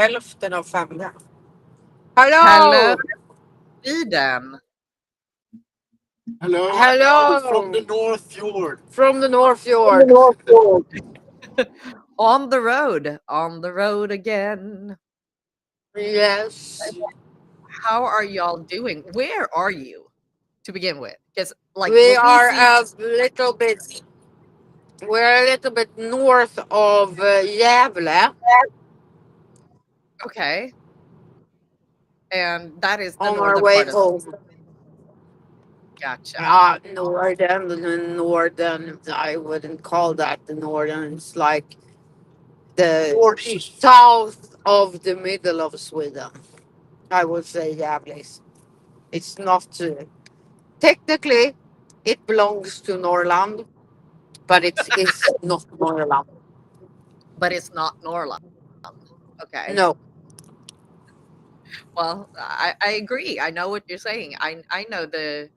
hälften av 5. Hello! Hello, Sweden. Hello. Hello! From the North Fjord. From the North Fjord. On the road again. Yes. How are y'all doing? Where are you to begin with? Because like We what are see, we're a little bit north of Gävle okay, and that is the on our northern way part of home. Gotcha. Northern, I wouldn't call that the northern. It's like the Northeast. south of the middle of Sweden. I would say Gävle. It's not, technically, it belongs to Norrland, but it's not Norrland. But it's not Norrland. Okay. No. Well, I agree. I know what you're saying. I know the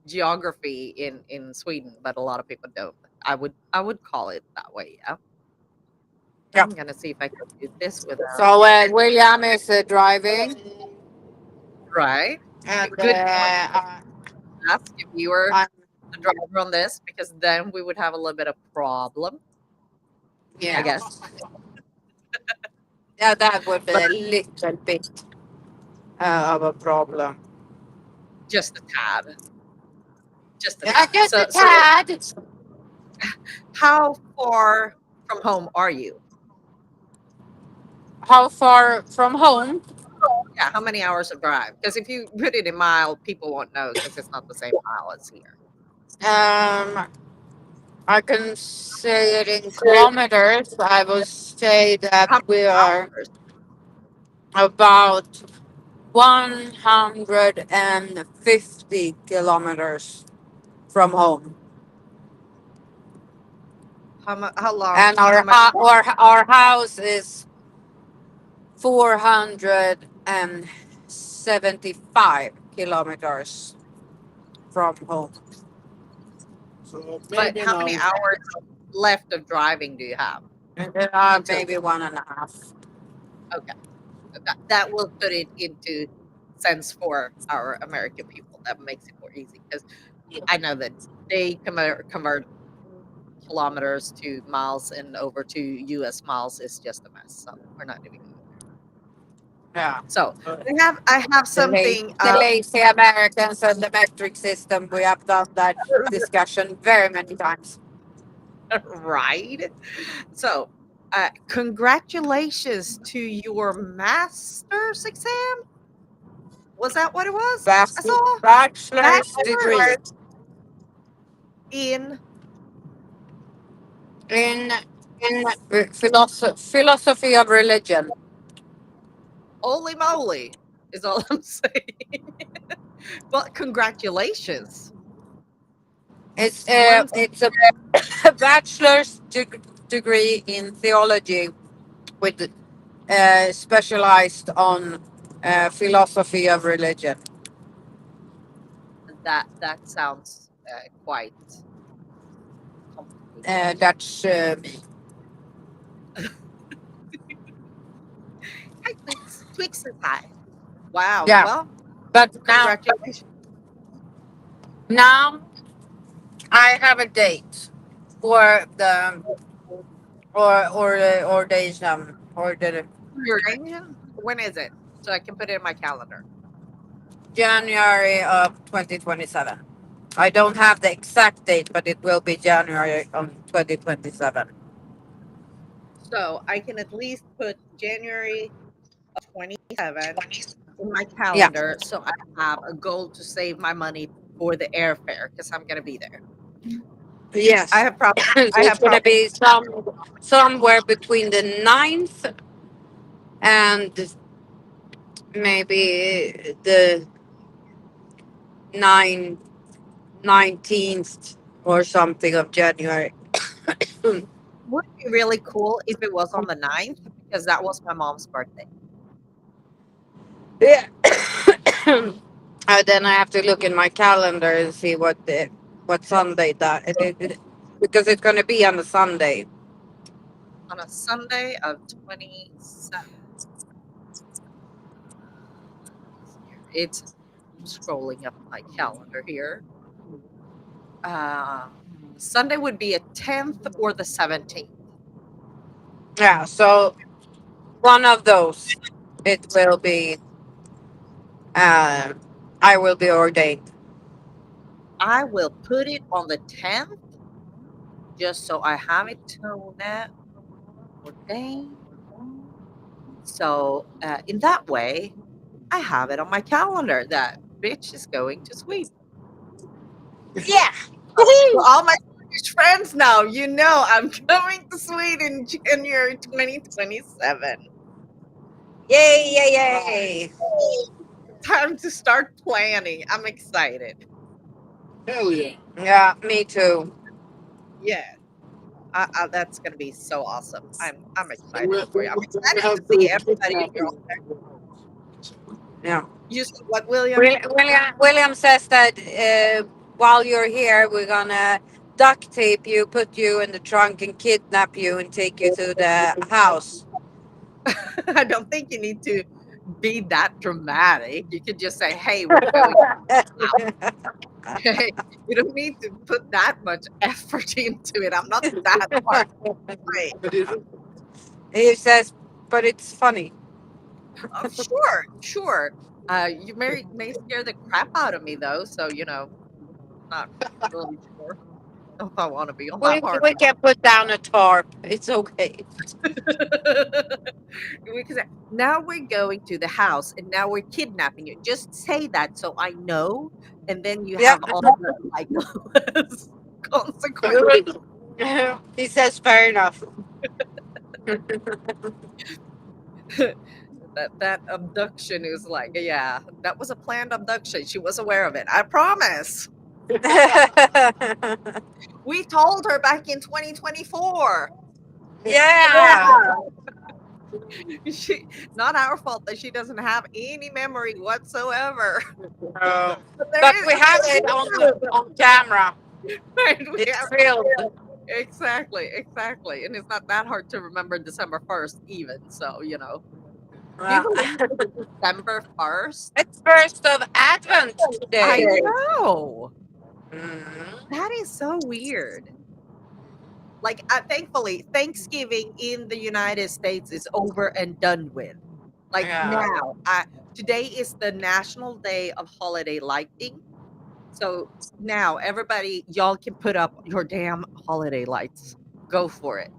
geography in Sweden, but a lot of people don't. I would call it that way. Yeah. Yeah. I'm gonna see if I can do this without. So William is driving, Right. and Good point. Ask if you were I'm, the driver on this, because then we would have a little bit of problem, I yeah, guess. yeah, that would be But a little bit of a problem. just a tad. Just a Yeah, tad. just a So tad. how far from home are you? How far from home? Yeah, how many hours of drive? Because if you put it in mile, people won't know because it's not the same mile as here. Um, I can say it in kilometers. I would say that How we many are hours? about 150 kilometers from home, How long? and How much? our house is 475 kilometers from home. So But maybe how now. many hours left of driving do you have And until? maybe 1.5. Okay, that will put it into sense for our American people. That makes it more easy because I know that they convert kilometers to miles and over to U.S. miles is just a mess. So we're not even going there. Yeah. So I have something. The lazy Americans and the metric system, we have done that discussion very many times. Right. So, congratulations to your master's exam. Was that what it was? I saw Bachelor's degree bachelor's in in philosophy of religion. holy moly is all I'm saying. Well, congratulations. One It's a bachelor's degree in theology with specialized on philosophy of religion. that sounds quite complicated. That's me. Hi, Twix and pie. Wow. Yeah, Well, but congratulations. now I have a date for the ordination or the Your Asian? When is it? So I can put it in my calendar. January of 2027. I don't have the exact date, but it will be January of 2027. So I can at least put January of 27 in my Yeah. calendar, so I have a goal to save my money for the airfare because I'm gonna be there. I Yes. have problems. I It's have going to problems. be somewhere between the 9th and maybe the 9 19th or something of January. Would be really cool if it was on the 9th because that was my mom's birthday. Yeah. Then I have to look in my calendar and see what Sunday because it's going to be on a Sunday. On a Sunday of 27. It's I'm scrolling up my calendar here. Uh, Sunday would be a 10th or the 17th. Yeah, so one of those, it will be. Uh, I will be ordained. I will put it on the 10th just so I have it to that ordained. So in that way, I have it on my calendar that bitch is going to Sweden. Yeah. For all my Swedish friends now, you know I'm coming to Sweden January 2027. Yay! Yay! Yay! Time to start planning. I'm excited. Hell yeah. Yeah, me too. Yeah, that's gonna be so awesome. I'm Then excited for you. I'm we excited to have see to everybody in your. kidnap Yeah. You said what, William? William says that while you're here, we're gonna duct tape you, put you in the trunk, and kidnap you and take you to the house. I don't think you need to be that dramatic. You could just say, "Hey, we're going." Okay, you don't need to put that much effort into it. I'm not that hard. Right. He says, but it's funny. Sure, sure. You may scare the crap out of me though, so not really sure if I want to be on that part. We can put down a tarp. It's okay. We can say, now we're going to the house and now we're kidnapping you. Just say that so I know, and then you Yeah. have all the like consequences. He says, fair enough. That abduction is like, yeah, that was a planned abduction. She was aware of it. I promise. We told her back in 2024. Yeah. Not our fault that she doesn't have any memory whatsoever. Uh, But but there is we have it on camera. right, we It's have filmed. exactly, and it's not that hard to remember December 1st even. So do you Uh, believe it's December 1st? it's first of Advent I today. know Mhm. that is so weird. Like, thankfully, Thanksgiving in the United States is over and done with. Like Yeah. now, today is the National Day of Holiday Lighting. So now, everybody, y'all can put up your damn holiday lights. Go for it.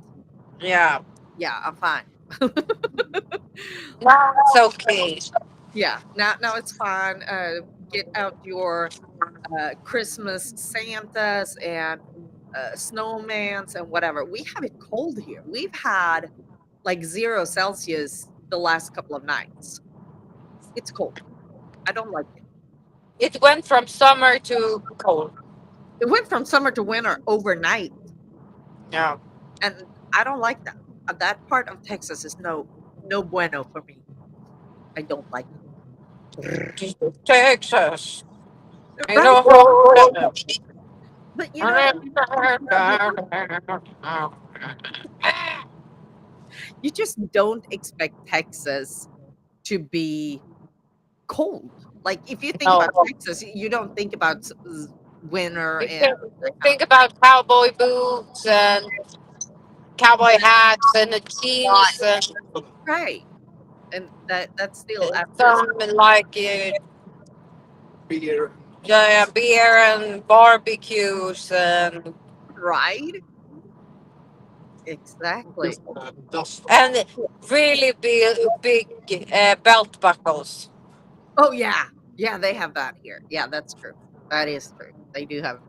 Yeah. Yeah, I'm fine. It's okay. Yeah, now it's fine. Get out your Christmas Santas and snowmans and whatever. We have it cold here. We've had like 0 Celsius the last couple of nights. It's cold. I don't like it. It went from summer to cold. It went from summer to winter overnight, Yeah. and I don't like that. That part of Texas is no bueno for me. I don't like Texas. it. You Right? know. But you just don't expect Texas to be cold. Like if you think No. about Texas, you don't think about winter You and think about cowboy boots and cowboy hats and the jeans and right. And that's still after some like beer. yeah, beer and barbecues and right. Exactly. Dust. and really big belt buckles. Oh yeah. Yeah, they have that here. Yeah, that's true. That is true. They do have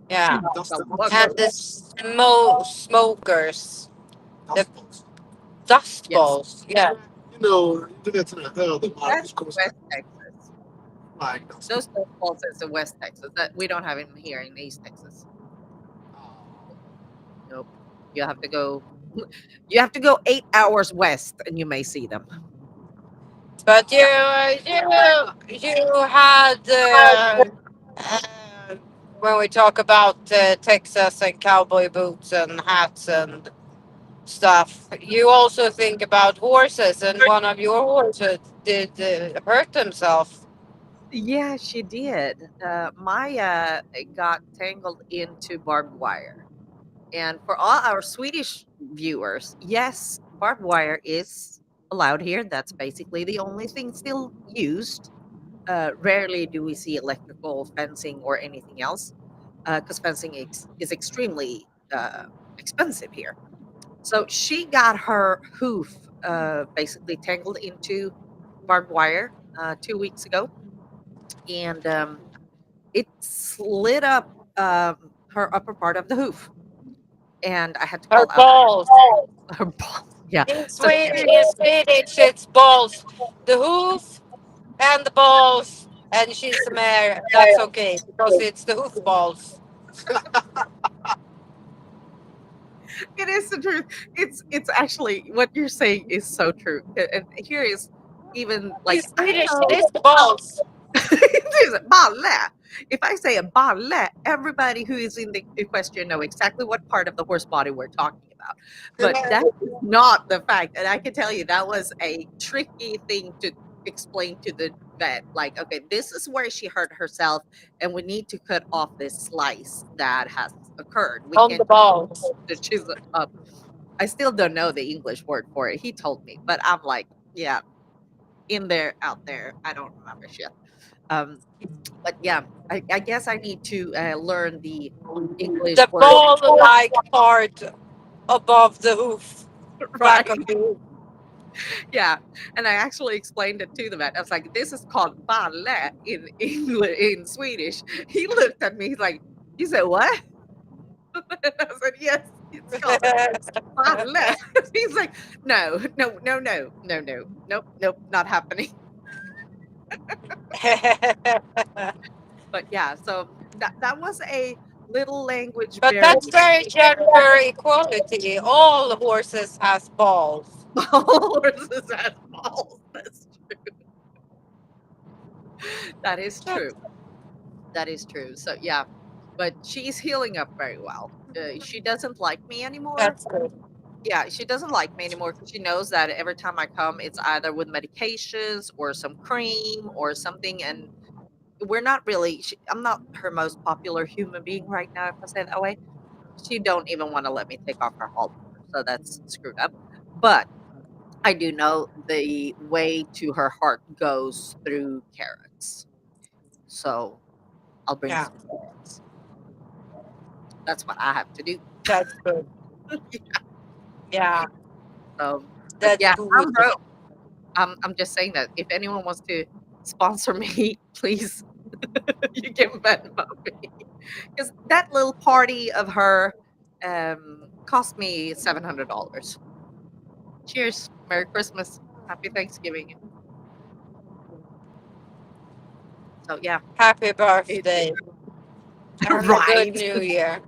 Yeah, Dust. and the smokers, the Dust balls. dust yes. balls. Yeah, Du vet sådana höga That's Marcus kommer West Texas. Magnus. Those balls is in West Texas. That we don't have them here in East Texas. Nope. You have to go. You have to go 8 hours west, and you may see them. but you had when we talk about Texas and cowboy boots and hats and stuff, you also think about horses, and one of your horses did hurt himself. Yeah, she did. Maya got tangled into barbed wire. And for all our Swedish viewers, yes, barbed wire is allowed here. That's basically the only thing still used. Rarely do we see electrical fencing or anything else because fencing is extremely expensive here. So she got her hoof basically tangled into barbed wire 2 weeks ago, and it slid up her upper part of the hoof, and I had to Her call out balls. her balls. Yeah, so In Swedish, it's balls. The hoof and the balls, and she's a mare. That's okay because it's the hoof balls. it is the truth. It's actually what you're saying is so true. And here is even In like I Swedish, it know is the balls. there's a balle. If I say a balle, everybody who is in the question know exactly what part of the horse body we're talking about. But that is not the fact. And I can tell you that was a tricky thing to explain to the vet. Like, okay, this is where she hurt herself, and we need to cut off this slice that has occurred. We On the can't balls. the chisel up. I still don't know the English word for it. He told me, but I'm like, yeah, in there, out there. I don't remember shit. Um, but yeah, I guess I need to learn the English The word, ball-like part above the hoof, back right? of the hoof. Yeah, and I actually explained it to the vet. I was like, "This is called balle in English, in Swedish." He looked at me. He's like, "You said what?" I said, "Yes, it's called balle." He's like, "No, no, no, no, no, no, nope, nope, not happening." But yeah, so that was a little language But barrier. that's very gender equality. All horses has balls. Horses has balls. That's that is true. That is true. So yeah, but she's healing up very well. She doesn't like me anymore. That's good. Yeah, she doesn't like me anymore because she knows that every time I come, it's either with medications or some cream or something. And we're not really. I'm not her most popular human being right now, if I say it that way. She don't even want to let me take off her halter, so that's screwed up. But I do know the way to her heart goes through carrots, so I'll bring Yeah, some carrots. That's what I have to do. that's good. Yeah, But that's yeah, good. I'm broke. I'm just saying that if anyone wants to sponsor me, please, you can Venmo me because that little party of her cost me $700. Cheers, Merry Christmas, Happy Thanksgiving. So yeah, Happy it, birthday and a good right, new year.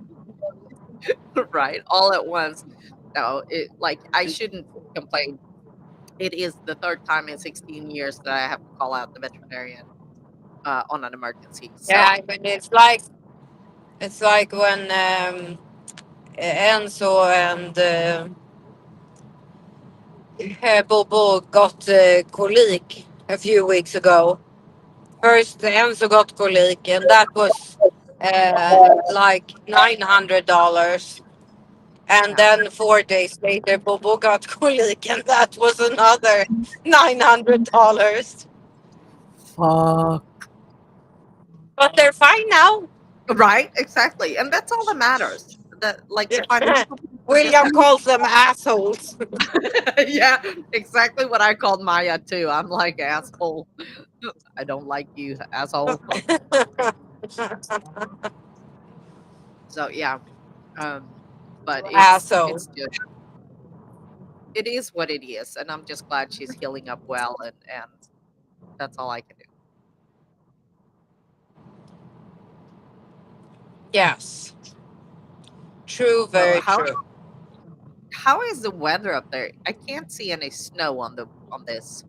right, all at once. No, it like I shouldn't complain. It is the third time in 16 years that I have to call out the veterinarian on an emergency. So Yeah, I mean it's like when Enzo and Bobo got colic a few weeks ago. First, Enzo got colic, and that was like $900. And yeah, then 4 days later, Bobo got colic, and that was another $900. fuck. But they're fine now. Right, exactly, and that's all that matters. That like the Yeah. financial piece is just William calls them assholes. yeah, exactly what I called Maya too. I'm like asshole. I don't like you, asshole. So yeah, um, but it's Asshole. just it is what it is, and I'm just glad she's healing up well, and that's all I can do. Yes. True, So very true. how is the weather up there? I can't see any snow on the on this.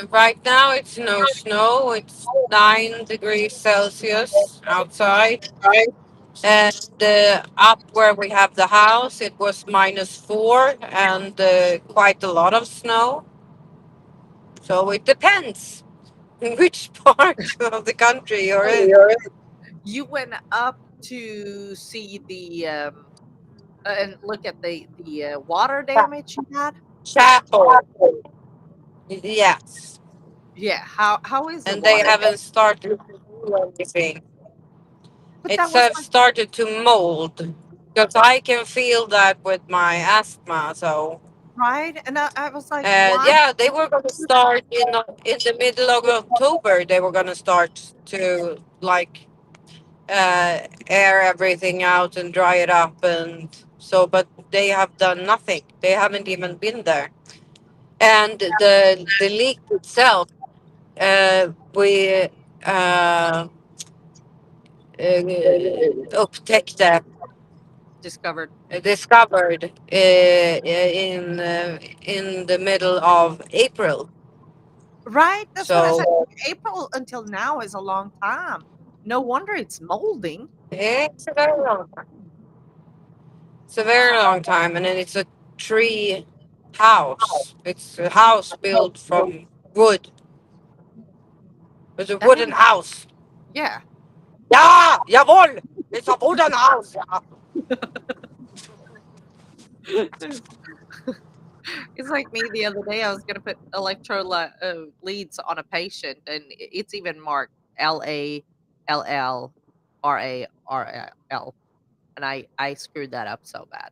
Right now it's no snow. It's 9 degrees Celsius outside. And up where we have the house, it was -4 and quite a lot of snow. So it depends. Which part of the country you're in? You went up to see the and look at the water damage you had. Chapel. Yes. Yeah, how is the And they water? haven't started to do anything. But that It's was like started to mold because I can feel that with my asthma. So right, and I was like, why? yeah, they were going to start in the middle of October. They were going to start to like air everything out and dry it up, and so. But they have done nothing. They haven't even been there. And the leak itself, we upptäckte Discovered discovered in the middle of April. right. That's what I said. So April until now is a long time. No wonder it's molding. it's a very long time. It's a very long time, and then it's a tree house. It's a house built from wood. It's a That wooden means house. yeah. Yeah, jawohl. It's a wooden house. Yeah. It's like me the other day. I was gonna put leads on a patient, and it's even marked LALLRARL, and I screwed that up so bad.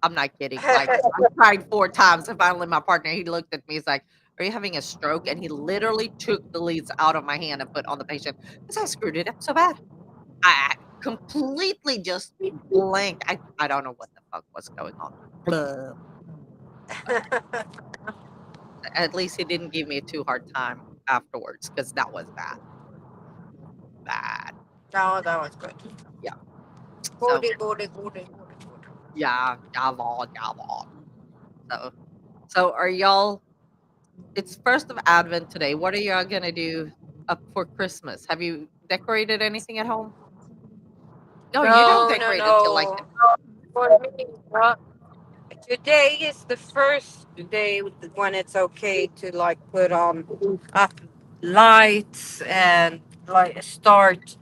I'm not kidding. Like I tried 4 times, and finally my partner he looked at me. He's like, "Are you having a stroke?" And he literally took the leads out of my hand and put on the patient because I screwed it up so bad. I completely just blanked. I don't know what the fuck was going on. Blah. At least he didn't give me a too hard time afterwards because that was bad. Bad. No, that was good. Yeah. So Goody. yeah, Javon. So are y'all it's first of Advent today. What are y'all gonna do up for Christmas? Have you decorated anything at home? No, you don't decorate until like No. For me, today is the first day when it's okay to like put on up lights and like start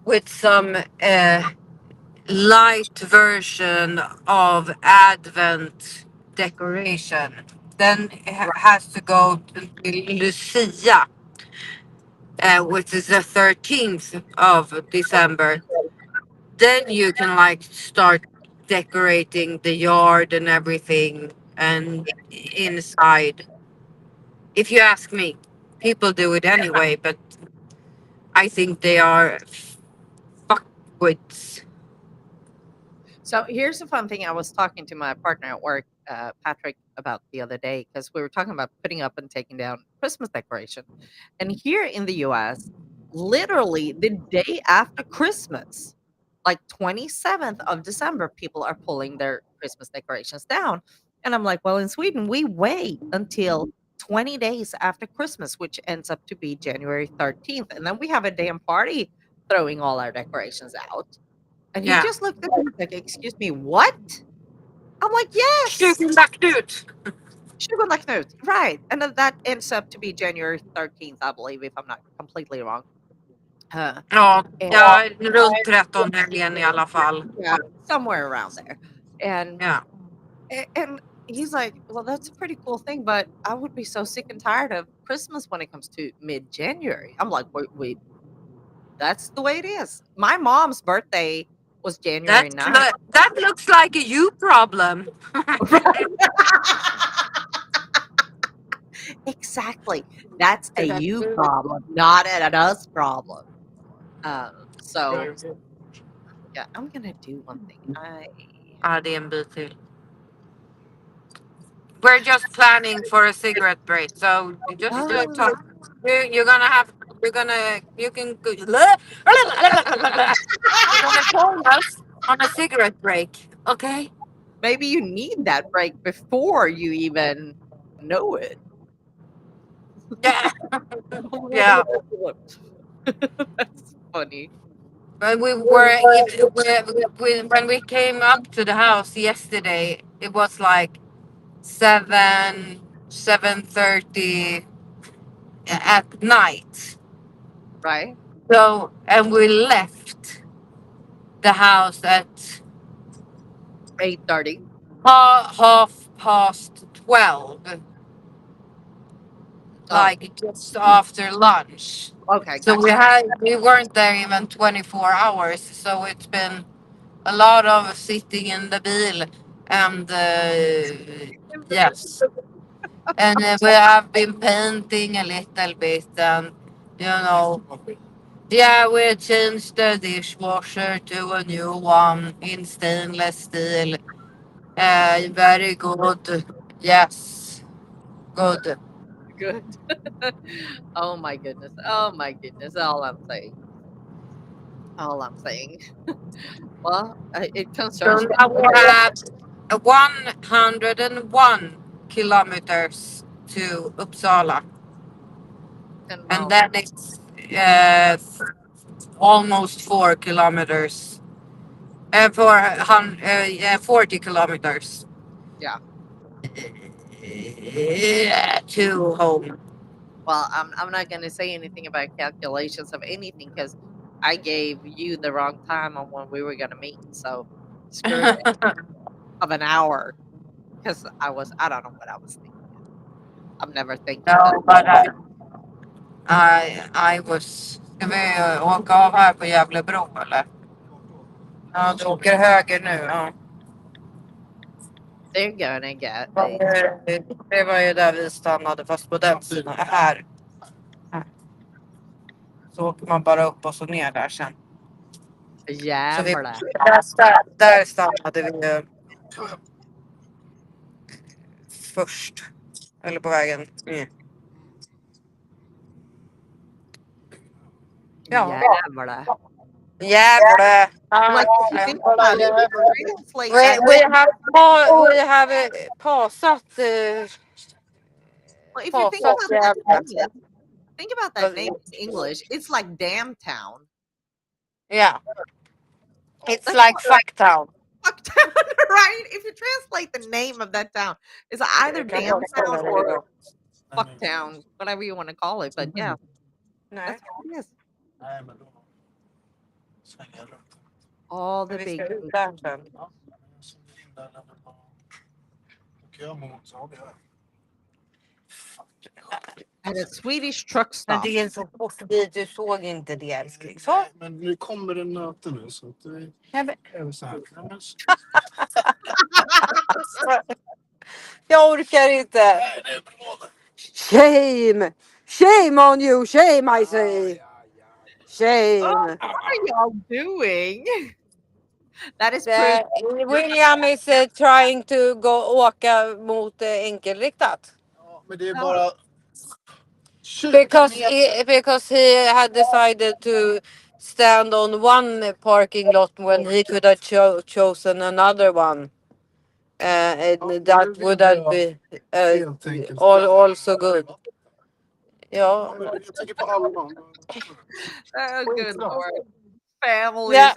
with some light version of Advent decoration. Then it has to go to Lucia, which is the 13th of December. Then you can like start decorating the yard and everything and inside. If you ask me, people do it anyway, but I think they are fuckwits. So here's the fun thing. I was talking to my partner at work, Patrick, about the other day because we were talking about putting up and taking down Christmas decoration. And here in the US, literally the day after Christmas, like 27th of December, people are pulling their Christmas decorations down. And I'm like, well, in Sweden, we wait until 20 days after Christmas, which ends up to be January 13th. And then we have a damn party throwing all our decorations out. And he Yeah. just looked at me like, "Excuse me, what?" I'm like, "Yes, Shooting back dude. sugar like note, right?" And then that ends up to be January 13th, I believe, if I'm not completely wrong. Ja, And ja, runt 13-helgen i alla fall. yeah, somewhere around there. And Yeah. and he's like, "Well, that's a pretty cool thing, but I would be so sick and tired of Christmas when it comes to mid-January." I'm like, "Wait, that's the way it is." My mom's birthday was January 9th. That looks like a you problem. Exactly. That's a you problem, not an us problem. So yeah, I'm gonna do one thing. Ja, det är en bit till. We're just planning for a cigarette break, so you just talk. You're gonna have. You're gonna. You can. You're gonna join us on a cigarette break, okay? Maybe you need that break before you even know it. Yeah. Yeah. That's funny. But when we came up to the house yesterday, it was like 7:30 at night. Right? So, and we left the house at 8:30. half past 12, Oh, like just after lunch. okay, So gotcha. we weren't there even 24 hours. So it's been a lot of sitting in the bil and yes, and we have been painting a little bit, and you know, yeah, we changed the dishwasher to a new one in stainless steel. Very good. Yes, good. Good. Oh my goodness. Oh my goodness. All I'm saying. All I'm saying. Well, it So concerns me. now we have 101 kilometers to Uppsala, 10 and miles. then it's uh, almost 4 kilometers. Yeah, 40 kilometers Yeah. to home. Well, I'm not going to say anything about calculations of anything because I gave you the wrong time on when we were going to meet. So screw it of an hour because I don't know what I was thinking. I'm never thinking that. No, but I was... Ska vi åka av här på Gävlebro eller? Ja, du åker höger nu. Ja. They're going to get a Det var ju där vi stannade, fast på den sidan. Här. Här. Så åker man bara upp och så ner där sen. Så vi, jävla. där stannade vi först. Eller på vägen. Mm. Ja. Jävla. Jävlar. Like, if you think about it, if you translate that, We have pausat, well, if you think pausat about that jävlar. name, think about that name in English. It's like Damn Town. Yeah, it's That's like Fucktown. fuck town, right? If you translate the name of that town, it's either Damn Town or Fuck Town, whatever you want to call it. But yeah, Nej. that's what it is. Nej, men då svänger jag runt. All the Vi big. ska ut där sen. Ja, jag svänger in där eller bara åker jag mot så har vi här. Fuck, det är sjukt. At a Swedish truck Men stop. det är en så kort bit, du såg inte det älskling. Så. Nej, men nu kommer det möte nu så att det Nej, men, är så här. Nej, men, jag orkar inte. nej, det är bra det. Shame! Shame on you! Shame I say! Ja, ja. Shame! What are y'all doing? That is proof. William is trying to åka mot enkelriktat. Ja, men det är bara 20 Because meter. he had decided to stand on one parking lot when he could have chosen another one. And that would have been Helt enkelt. also good. Ja. Jag tänker på Alman. Oh, good Skitbra. lord. Families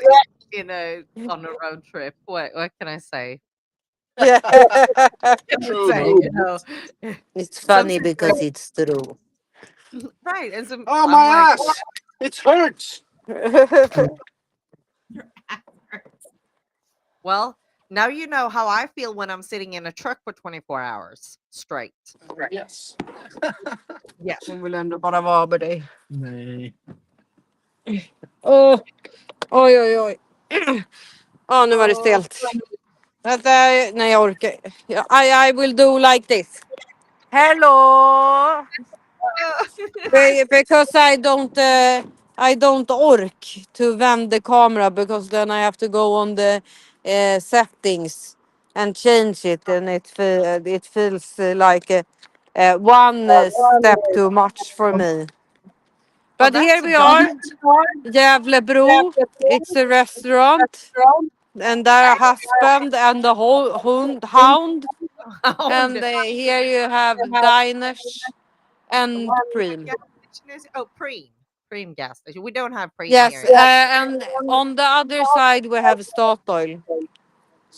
Yeah. on a road trip. What can I say? Yeah. Say, you know, It's funny Some- because it's true. right? And some. Oh, I'm my like, ass! It hurts! well, now you know how I feel when I'm sitting in a truck for 24 hours straight. Yes. Yes. Hon vill ändå bara vara med dig. Nej. Oj, oj, oj. Ja, nu var det stelt. Vänta, nej jag orkar. I will do like this. Hello! Because I don't ork to vend the camera because then I have to go on the settings and change it, and it feels like one step too much for me. But that's here we are, Gävlebro. It's a restaurant, and their husband and the whole hound. And here you have diners and Preem. gas station is Preem gas station. We don't have Preem Yes, here. and on the other side we have Statoil.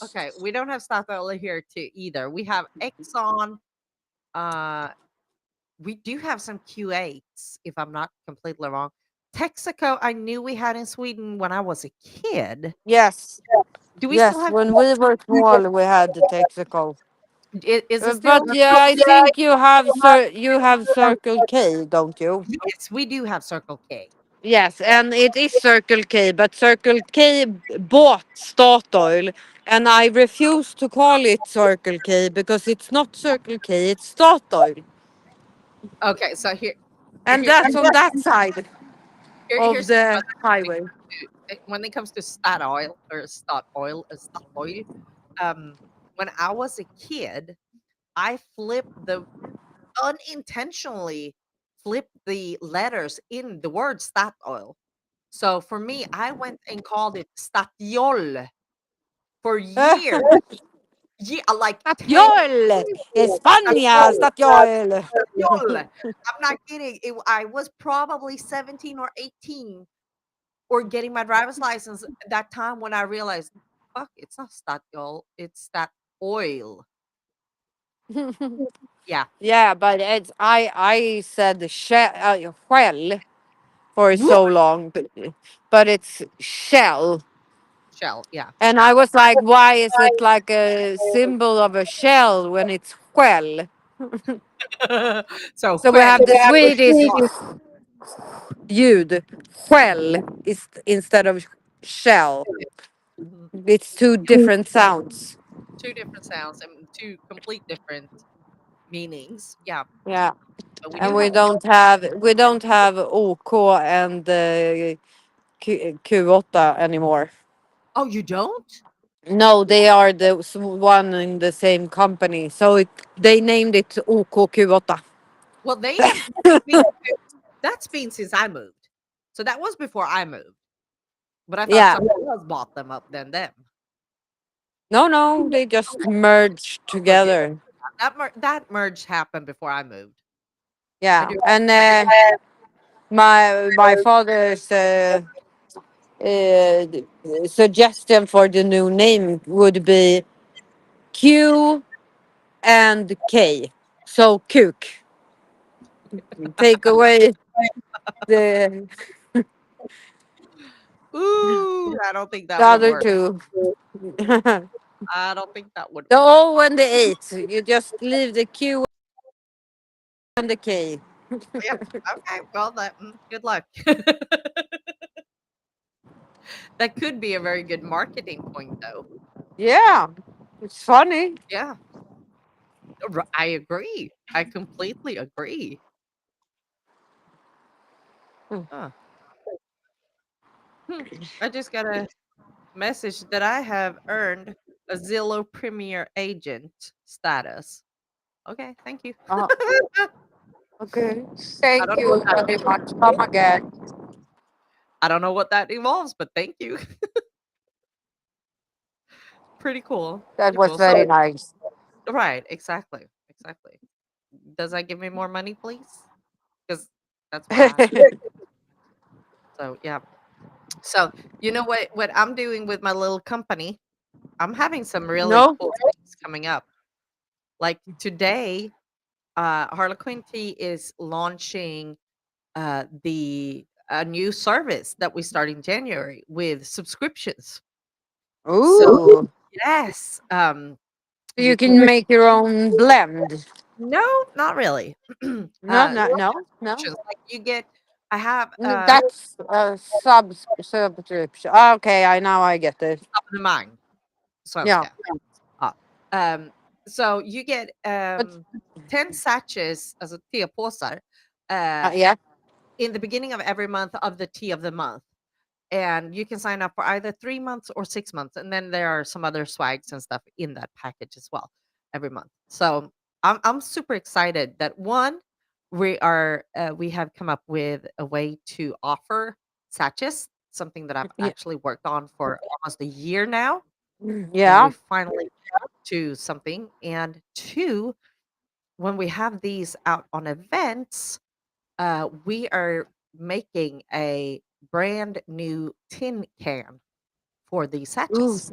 Okay, we don't have Statoil here too either. We have Exxon, uh, we do have some Q8s, if I'm not completely wrong. Texaco, I knew we had in Sweden when I was a kid. Yes, Do we still yes. have? When we were small, we had the Texaco. Is it But still? yeah, I think you have Circle K, don't you? Yes, we do have Circle K. Yes, and it is Circle K, but Circle K bought Statoil, and I refuse to call it Circle K because it's not Circle K, it's Statoil, Okay, so here, and here, that's on that side of here's the another thing highway. when it comes to Statoil or Statoil. Um, when I was a kid, I unintentionally flipped the letters in the word Statoil. So for me, I went and called it Statiol for years. Yeah, like 10 Statoil, España, Statiol. Statoil. Statiol. I'm not kidding. I was probably 17 or 18 or getting my driver's license at that time when I realized, fuck, it's not Statoil, it's Stat Oil. Yeah. Yeah, but it's I said shell for Woo! so long, but it's shell. Shell. Yeah. And I was like, why is it like a symbol of a shell when it's shell? So, So we Quell. have the Swedish ljud, shell, is instead of shell. Mhm. It's two different sounds. Two different sounds and two complete different meanings. Yeah. Yeah, But we do and have. we don't have OK and Q8 anymore. Oh, you don't? No, they are the one in the same company. So they named it OK Q8. Well, they have been, that's been since I moved. So that was before I moved. But I thought Yeah. somebody else bought them up than them. No, no, they just merged Okay. together. That merge happened before I moved. I Yeah, do. and my father's uh, suggestion for the new name would be Q and K. So Kuk. Take away the Ooh, I don't think the that would other work. two. The I don't think that would work. O and the 8. You just leave the Q and the K. Yeah. Okay. Well, good luck. That could be a very good marketing point, though. Yeah, it's funny. Yeah. I agree. I completely agree. Hmm. Huh. Hmm. I just got a message that I have earned a Zillow Premier Agent status. Okay, thank you. Uh, okay. I Thank don't know what you that very much. Come again. I don't know what that involves, but thank you. Pretty cool. That Pretty was cool. So very nice. right, exactly. Exactly. Does that give me more money, please? Because that's what I asked. So yeah. So you know what I'm doing with my little company? I'm having some really No? cool things coming up. Like today, Harlequin Tea is launching the a new service that we start in January with subscriptions. So Ooh. yes, You you can can make your own blend. no, not really. No, no, no, no. Subscriptions like you get. I have That's a subscription. Okay, I now I get it. abonnemang Yeah, svenska. Ja. So you get but 10 sachets, alltså tepåsar, uh, yeah. in the beginning of every month of the tea of the month. And you can sign up for either 3 months or 6 months. And then there are some other swags and stuff in that package as well every month. So I'm super excited that one, we have come up with a way to offer sachets, something that I've Yeah, actually worked on for almost a year now. And yeah. we finally to something. And two, when we have these out on events, we are making a brand new tin can for these Ooh. sachets.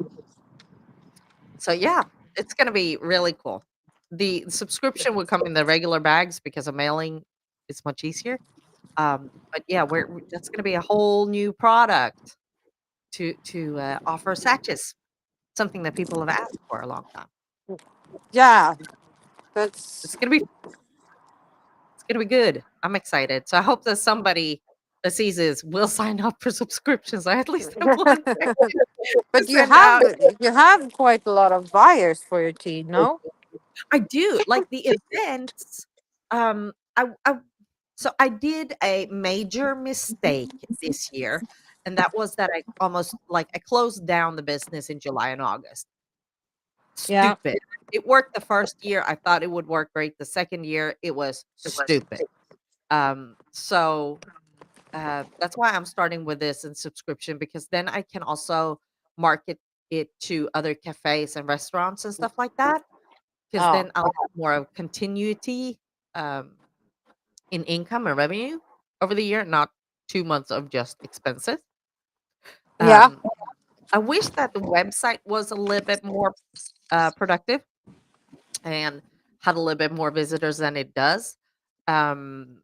So yeah, it's gonna be really cool. the subscription would come in the regular bags because a mailing is much easier. But yeah, that's going to be a whole new product to offer sachets, something that people have asked for a long time. Yeah, It's that's gonna be it's gonna be good. I'm excited. So I hope that somebody that sees this will sign up for subscriptions. I at least have one section to but send out. you have quite a lot of buyers for your tea, no? I do like the events. I so I did a major mistake this year, and that was that I closed down the business in July and August. Yeah. Stupid. It worked the first year. I thought it would work great. The second year, it was stupid. So that's why I'm starting with this in subscription because then I can also market it to other cafes and restaurants and stuff like that. Because Oh, then I'll have more of continuity um, in income and revenue over the year, not 2 months of just expenses. yeah. Um, I wish that the website was a little bit more productive and had a little bit more visitors than it does. Um,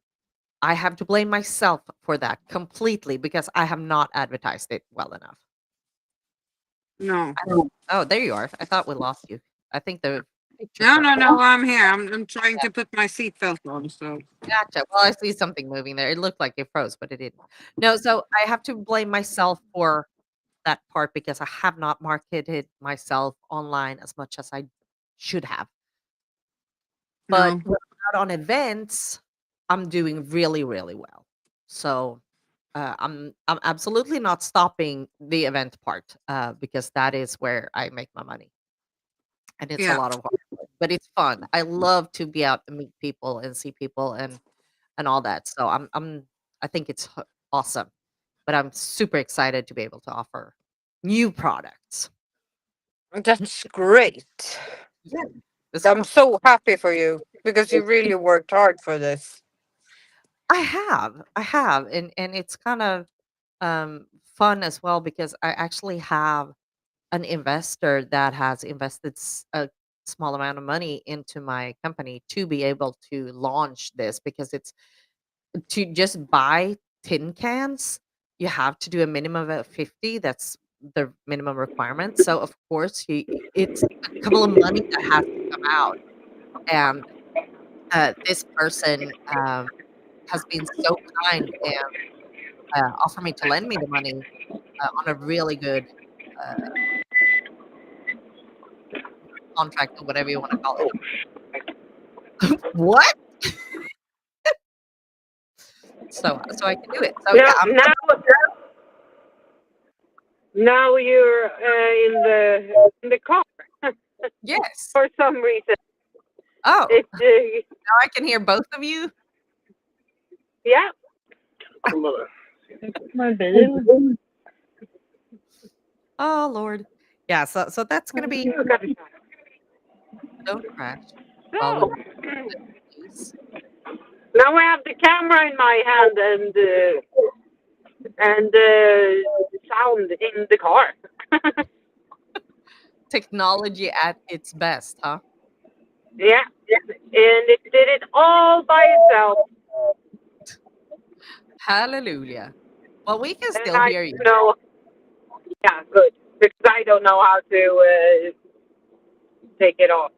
I have to blame myself for that completely because I have not advertised it well enough. No. Oh, there you are. I thought we lost you. I think the picture No, froze. no, no. I'm here. I'm trying to put my seatbelt on. So Gotcha. Well, I see something moving there. It looked like it froze, but it didn't. No, so I have to blame myself for that part because I have not marketed myself online as much as I should have. But no. when I'm out on events, I'm doing really, really well. So I'm absolutely not stopping the event part because that is where I make my money, and it's a Yeah. lot of hard work, but it's fun. I love to be out and meet people and see people and all that. So I think it's awesome, but I'm super excited to be able to offer new products. That's great. Yeah, it's I'm fun. so happy for you because you really worked hard for this. I have, and it's kind of fun as well because I actually have an investor that has invested a small amount of money into my company to be able to launch this because it's to just buy tin cans, you have to do a minimum of 50. That's the minimum requirement. So of course, it's a couple of money that has to come out. And this person has been so kind and offered me to lend me the money on a really good uh, contract or whatever you want to call it. What? So I can do it. So yeah, Now you're in the car yes. for some reason. Oh, It now I can hear both of you. yeah. Oh Lord. Yeah, so that's gonna be don't crash while we So please. now I have the camera in my hand and sound in the car. Technology at its best, huh? Yeah, and it did it all by itself. Hallelujah. Well, we can And still I hear you. don't know. Yeah, good. Because I don't know how to take it off.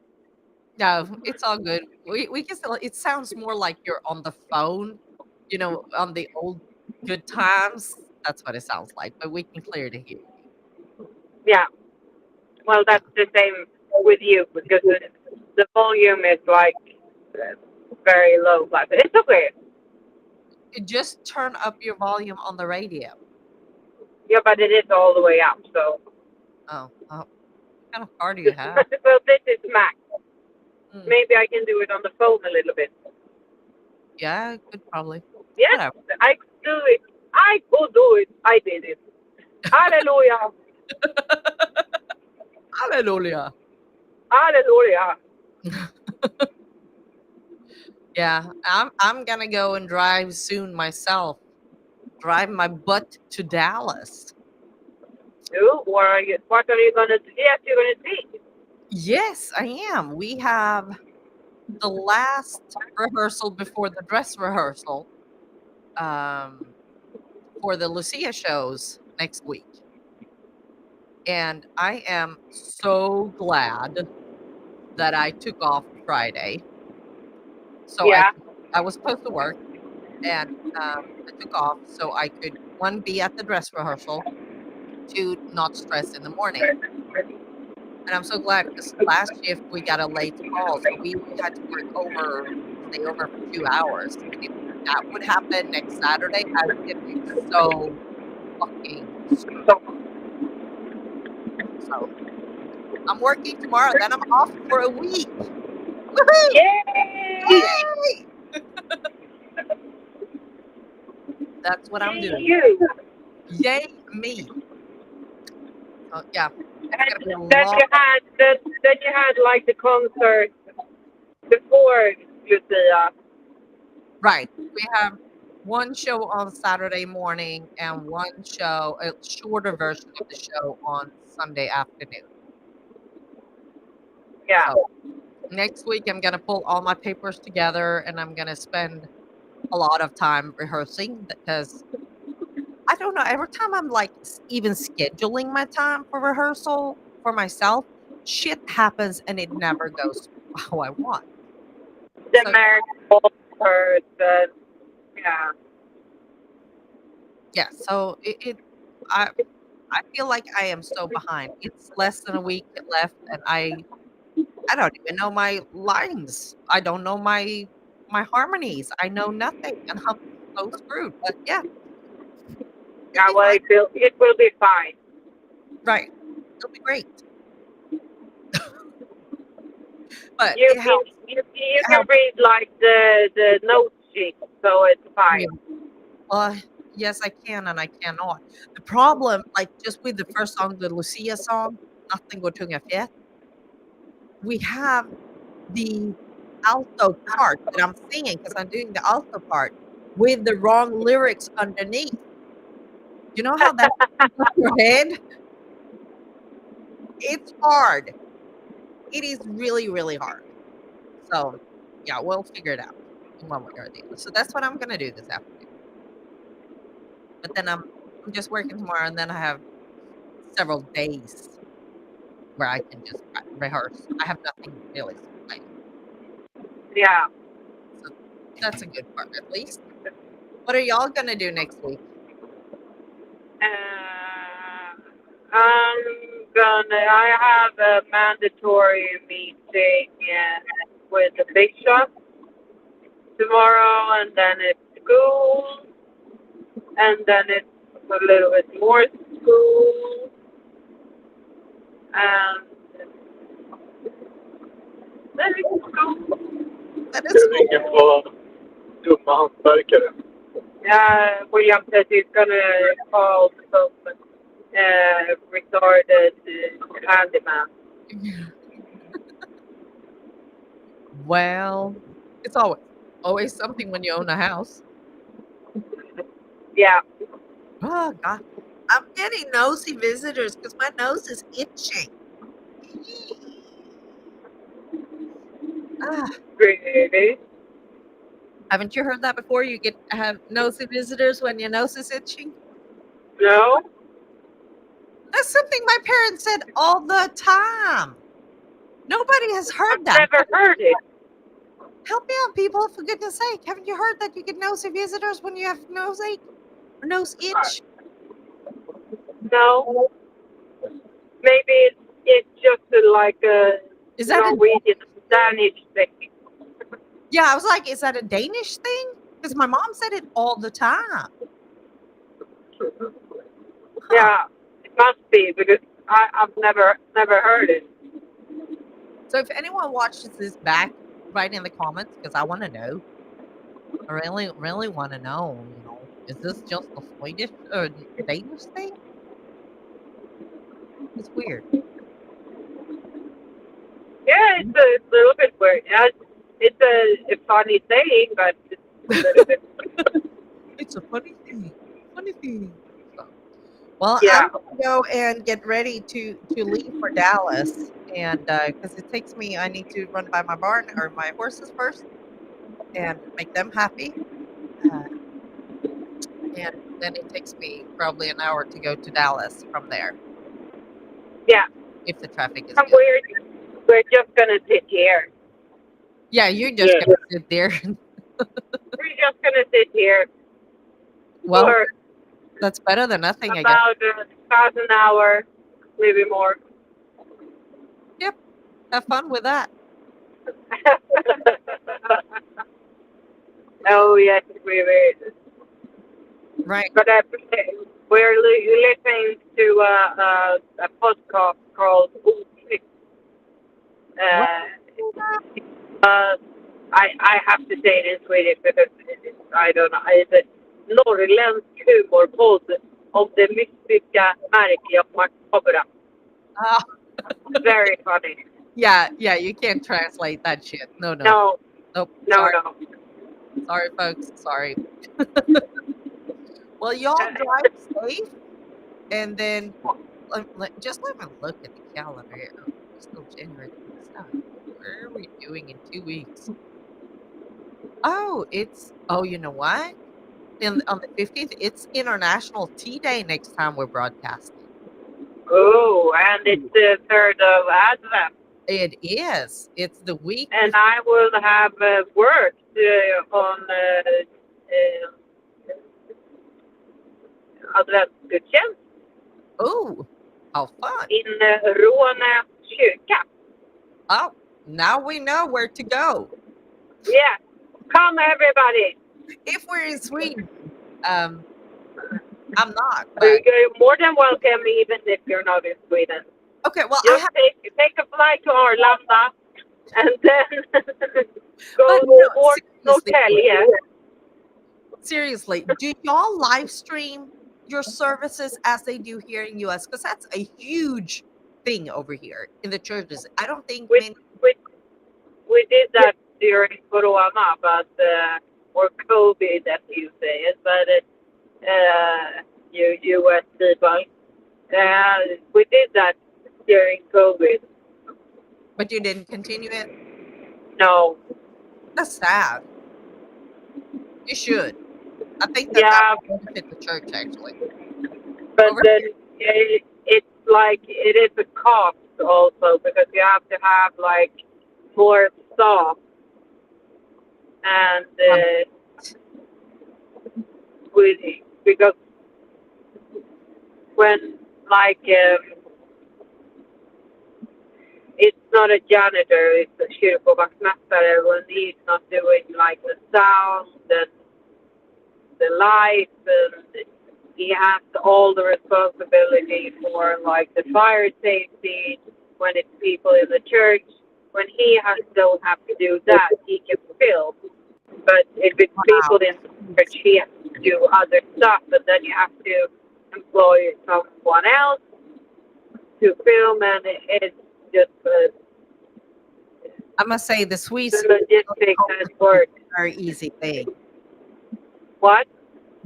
No, it's all good. We can still it sounds more like you're on the phone, on the old good times. That's what it sounds like, but we can clearly hear you. Yeah. Well, Yeah. that's the same with you because the volume is like very low. But it's okay. You just turn up your volume on the radio. Yeah, but it is all the way up. So, Oh, what kind of car do you have? well, this is max. Hmm. Maybe I can do it on the phone a little bit. Yeah, could probably. Yes, Whatever. I could do it. I could do it. I did it. Hallelujah. Hallelujah. Hallelujah. Yeah, I'm gonna go and drive soon myself. Drive my butt to Dallas. Ooh, what are you gonna do? Yes, you're gonna see. Yes, I am. We have the last rehearsal before the dress rehearsal for the Lucia shows next week. And I am so glad that I took off Friday. So Yeah. I was supposed to work, and I took off so I could, one, be at the dress rehearsal, two, not stress in the morning. And I'm so glad because last shift we got a late call, so we had to stay over for 2 hours. And if that would happen next Saturday, I would get so fucking screwed. So I'm working tomorrow, then I'm off for a week. Woohoo! Yay! Yay! That's what I'm doing. You. Yay me! So yeah, it's gonna be a And lot. then you had like the concert before Lucia. Right. We have one show on Saturday morning and one show, a shorter version of the show on Sunday afternoon. Yeah. So next week, I'm going to pull all my papers together and I'm going to spend a lot of time rehearsing because I don't know. Every time I'm like even scheduling my time for rehearsal for myself, shit happens and it never goes how I want. The So- American concert. Yeah. Yeah, so I feel like I am so behind. It's less than a week left, and I don't even know my lines. I don't know my harmonies. I know nothing, and I'm so screwed. But yeah, Yeah. it'll be Well, fine. it will be fine. Right, it'll be great. But You it can helps. you can read like the note sheet, so it's fine. Well, yes, I can and I cannot. The problem, like just with the first song, the Lucia song, Nothing Går Tunga Fjät, we have the alto part that I'm singing because I'm doing the alto part with the wrong lyrics underneath. You know how that in your head? It's hard. It is really, really hard. So, yeah, we'll figure it out in one way or the other. So that's what I'm gonna do this afternoon. But then I'm just working tomorrow, and then I have several days where I can just rehearse. I have nothing really to play. Yeah. That's a good part, at least. What are y'all gonna do next week? I have a mandatory meeting with the bishop tomorrow, and then it's school, and then it's a little bit more school, and then it's school. That Du is ringer på dumma hantverkare. Yeah, William says he's gonna call some retarded handyman. Well, it's always something when you own a house. Yeah. Oh God, I'm getting nosy visitors because my nose is itching. Ah, Really? haven't you heard that before? You have nosy visitors when your nose is itching. No? That's something my parents said all the time. Nobody has heard I've that. never heard it. Help me out, people, for goodness sake. Haven't you heard that you get nosy visitors when you have nose ache or nose itch? No. Maybe it's just like a Is that a Norwegian Danish thing. Yeah, I was like, is that a Danish thing? Because my mom said it all the time. Yeah, it must be because I've never heard it. So if anyone watches this back, write in the comments because I want to know. I really, really want to know. Is this just a Swedish or Danish thing? It's weird. Yeah, it's a little bit weird. Yeah, it's a funny saying, but it's a little bit. It's a funny thing. Funny thing. So, well, Yeah. I'm gonna go and get ready to leave for Dallas, and because it takes me, I need to run by my barn or my horses first and make them happy. Uh, and then it takes me probably an hour to go to Dallas from there Yeah, if the traffic is and good. we're just gonna sit here. Yeah, you're just Yeah. gonna sit there. We're just gonna sit here Well, for that's better than nothing, I guess. about about an hour, maybe more. Have fun with that. Oh yes, we will. Right. But we're listening to a podcast called Otrygg. I have to say it in Swedish because I don't know. It's a norrländsk humorpodd om det mystiska, märkliga och makabra. Ah, Very funny. yeah, you can't translate that shit. No. No, Nope. no, Sorry. no. Sorry, folks. Sorry. Well, y'all drive safe, and then just let me look at the calendar here. Oh, it's still January 27th. Where are we doing in 2 weeks? Oh, you know what? On the 15th, it's International Tea Day next time we're broadcasting. Oh, and it's the 3rd of Advent. It is. It's the week. And I will have worked on adventsgudstjänst Oh, how fun. in Råne kyrka. Oh, now we know where to go. Yeah, come everybody. If we're in Sweden, I'm not. But, You're more than welcome, even if you're not in Sweden. okay, well, I Just have. take a flight to Arlanda and then go But to no, Port Norrtälje. Seriously, do y'all live stream your services as they do here in US? Because that's a huge thing over here in the churches. I don't think We- many. We did that during Corona, but or COVID, as you say it, but you US people, we did that during COVID. But you didn't continue it. No, That's sad. You should. I think yeah, that would benefit the church actually. but Over then it's like it is a cost also because you have to have like more staff and because when like it's not a janitor, it's a kyrkovaktmästare when he's not doing like the sound and the lights and he has all the responsibility for like the fire safety when it's people in the church. When he don't have to do that, he can film. But if it's people in the church, he has to do other stuff, and then you have to employ someone else to film, and it's just I must say the Swedes the logistics that work. are easy thing. What?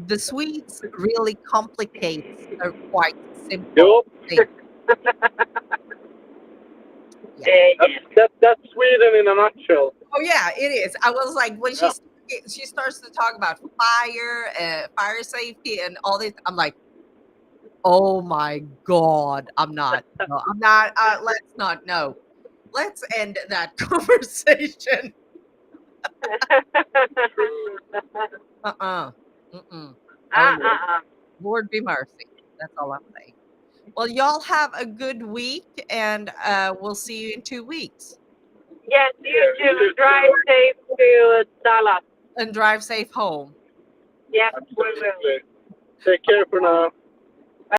The Swedes really complicate a quite simple Jo, thing. that's Sweden in a nutshell. Oh yeah, it is. I was like when she starts to talk about fire safety and all this, I'm like, oh my god, I'm not. No, I'm not. Let's not. No, let's end that conversation. Mm-mm. Lord be mercy. That's all I'm saying. Well, y'all have a good week, and we'll see you in 2 weeks. Yes, you too. Drive safe to Dallas. And drive safe home. Yes, we will. Take care for now.